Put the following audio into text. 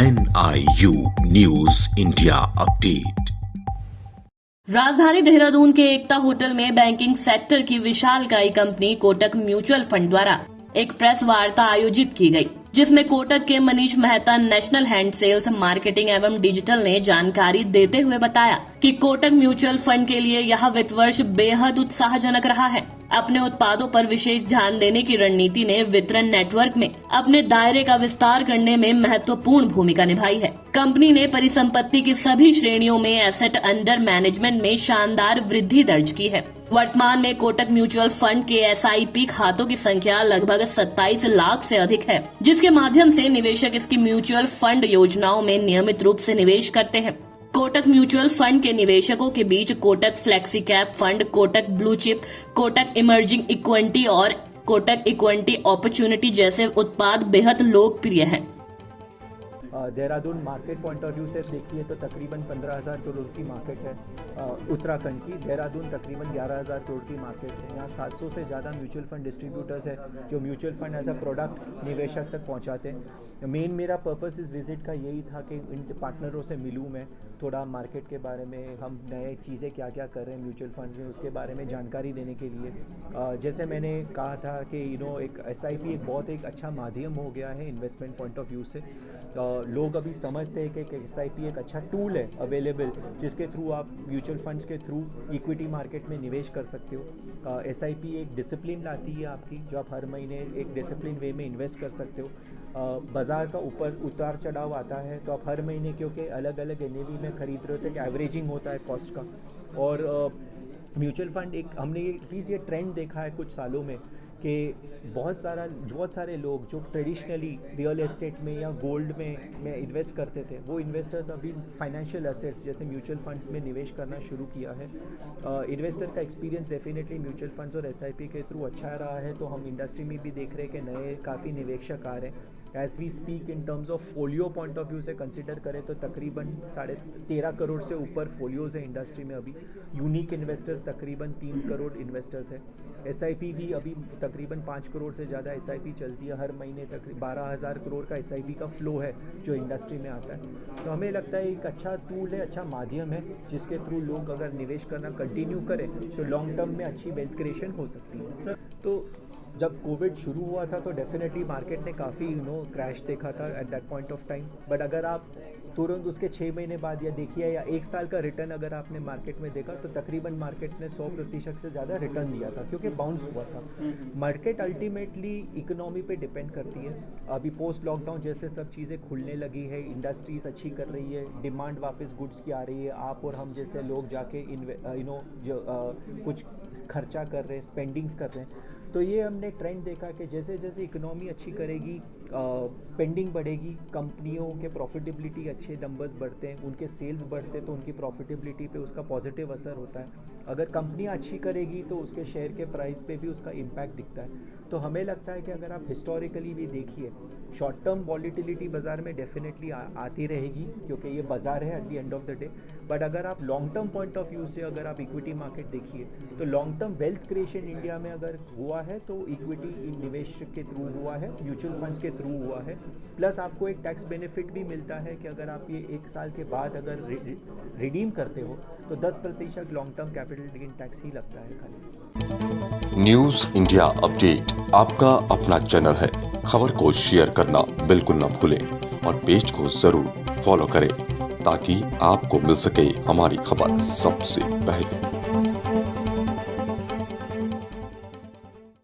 NIU news India update. राजधानी देहरादून के एकता hotel में बैंकिंग सेक्टर की विशालकाय कंपनी कोटक म्यूचुअल फंड द्वारा एक प्रेस वार्ता आयोजित की गई, जिसमें कोटक के Manish Mehta, national head sales marketing एवं डिजिटल ने जानकारी देते हुए बताया कि कोटक म्यूचुअल फंड के लिए यह वित्त वर्ष बेहद उत्साहजनक रहा है। अपने उत्पादों पर विशेष ध्यान देने की रणनीति ने वितरण नेटवर्क में अपने दायरे का विस्तार करने में महत्वपूर्ण भूमिका निभाई है। कंपनी ने परिसंपत्ति की सभी श्रेणियों में एसेट अंडर मैनेजमेंट में शानदार वृद्धि दर्ज की है। वर्तमान में कोटक म्यूचुअल फंड के SIP खातों की संख्या लगभग 27 लाख से अधिक है, जिसके माध्यम से निवेशक इसकी म्यूचुअल फंड योजनाओं में नियमित रूप से निवेश करते हैं। कोटक म्यूचुअल फंड के निवेशकों के बीच Kotak flexi cap fund, Kotak blue chip, Kotak emerging equity और कोटक इक्विटी अपॉर्चुनिटी जैसे उत्पाद बेहद लोकप्रिय हैं। Dehradun market point of view से देखिए तो तकरीबन 15,000 करोड़ की मार्केट है। उत्तराखंड की देहरादून तकरीबन 11,000 करोड़ की मार्केट है। यहाँ 700 से ज़्यादा म्यूचुअल फंड डिस्ट्रीब्यूटर्स है जो mutual fund as a product निवेशक तक पहुँचाते हैं। मेन मेरा पर्पस इस विजिट का यही था कि इन पार्टनरों से मिलूँ मैं, थोड़ा मार्केट के बारे में, हम नए चीज़ें क्या क्या कर रहे हैं म्यूचुअल फंड्स में, उसके बारे में जानकारी देने के लिए। जैसे मैंने कहा था कि एक SIP एक बहुत एक अच्छा माध्यम हो गया है इन्वेस्टमेंट पॉइंट ऑफ व्यू से। लोग अभी समझते हैं कि SIP एक अच्छा टूल है अवेलेबल, जिसके थ्रू आप म्यूचुअल फंड्स के थ्रू इक्विटी मार्केट में निवेश कर सकते हो। SIP एक डिसिप्लिन लाती है आपकी, जो आप हर महीने एक डिसिप्लिन वे में इन्वेस्ट कर सकते हो। बाज़ार का उतार चढ़ाव आता है तो आप हर महीने क्योंकि अलग अलग NAV में खरीद रहे होते हैं, एवरेजिंग होता है कॉस्ट का। और म्यूचुअल फंड एक हमने प्लीज़ ये ट्रेंड देखा है कुछ सालों में कि बहुत सारे लोग जो ट्रेडिशनली रियल एस्टेट में या गोल्ड में इन्वेस्ट करते थे, वो इन्वेस्टर्स अभी फाइनेंशियल एसेट्स जैसे म्यूचुअल फंड्स में निवेश करना शुरू किया है। इन्वेस्टर का एक्सपीरियंस डेफिनेटली म्यूचुअल फंड्स और SIP के थ्रू अच्छा रहा है। तो हम इंडस्ट्री में भी देख रहे हैं कि नए काफ़ी निवेशक आ रहे हैं। As we speak in terms of folio point of view से कंसिडर करें तो तकरीबन 13.5 करोड़ से ऊपर फोलियोज़ है इंडस्ट्री में अभी। यूनिक इन्वेस्टर्स तकरीबन 3 करोड़ इन्वेस्टर्स है। SIP भी अभी तकरीबन 5 करोड़ से ज़्यादा SIP चलती है। हर महीने तकरीबन 12,000 करोड़ का SIP का फ्लो है जो इंडस्ट्री में आता है। तो हमें लगता है एक अच्छा टूल है, अच्छा माध्यम है, जिसके थ्रू लोग अगर निवेश करना कंटिन्यू करें तो लॉन्ग टर्म में अच्छी वेल्थ क्रिएशन हो सकती है। तो जब कोविड शुरू हुआ था तो डेफिनेटली मार्केट ने काफ़ी क्रैश देखा था at that point of time. But अगर आप तुरंत उसके 6 महीने बाद या देखिए या 1 साल का रिटर्न अगर आपने मार्केट में देखा तो तकरीबन मार्केट ने 100% से ज़्यादा रिटर्न दिया था, क्योंकि बाउंस हुआ था। मार्केट अल्टीमेटली इकोनॉमी पे डिपेंड करती है। अभी पोस्ट लॉकडाउन जैसे सब चीज़ें खुलने लगी है, इंडस्ट्रीज अच्छी कर रही है, डिमांड वापस गुड्स की आ रही है। आप और हम जैसे लोग जाके कुछ खर्चा कर रहे हैं, स्पेंडिंग्स कर रहे हैं। तो ये हमने ट्रेंड देखा कि जैसे जैसे इकोनॉमी अच्छी करेगी, स्पेंडिंग बढ़ेगी, कंपनियों के प्रॉफिटेबिलिटी अच्छे नंबर्स बढ़ते हैं, उनके सेल्स बढ़ते हैं तो उनकी प्रॉफिटेबिलिटी पे उसका पॉजिटिव असर होता है। अगर कंपनियां अच्छी करेगी तो उसके शेयर के प्राइस पे भी उसका इम्पैक्ट दिखता है। तो हमें लगता है कि अगर आप हिस्टोरिकली भी देखिए, शॉर्ट टर्म वॉलीटिलिटी बाज़ार में डेफिनेटली आती रहेगी, क्योंकि ये बाज़ार है at the end of the day. But अगर आप long term point of view से अगर आप इक्विटी मार्केट देखिए तो long term wealth creation India में अगर हुआ है तो इक्विटी निवेश के थ्रू हुआ है, म्यूचुअल फंड्स के थ्रू हुआ है। प्लस आपको एक टैक्स बेनिफिट भी मिलता है कि अगर आप ये 1 साल के बाद अगर रिडीम करते हो तो 10% long term capital gain tax ही लगता है खाली। न्यूज इंडिया अपडेट आपका अपना चैनल है। खबर को शेयर करना बिल्कुल न भूलें और पेज को जरूर फॉलो करें ताकि आपको मिल सके हमारी खबर सबसे पहले।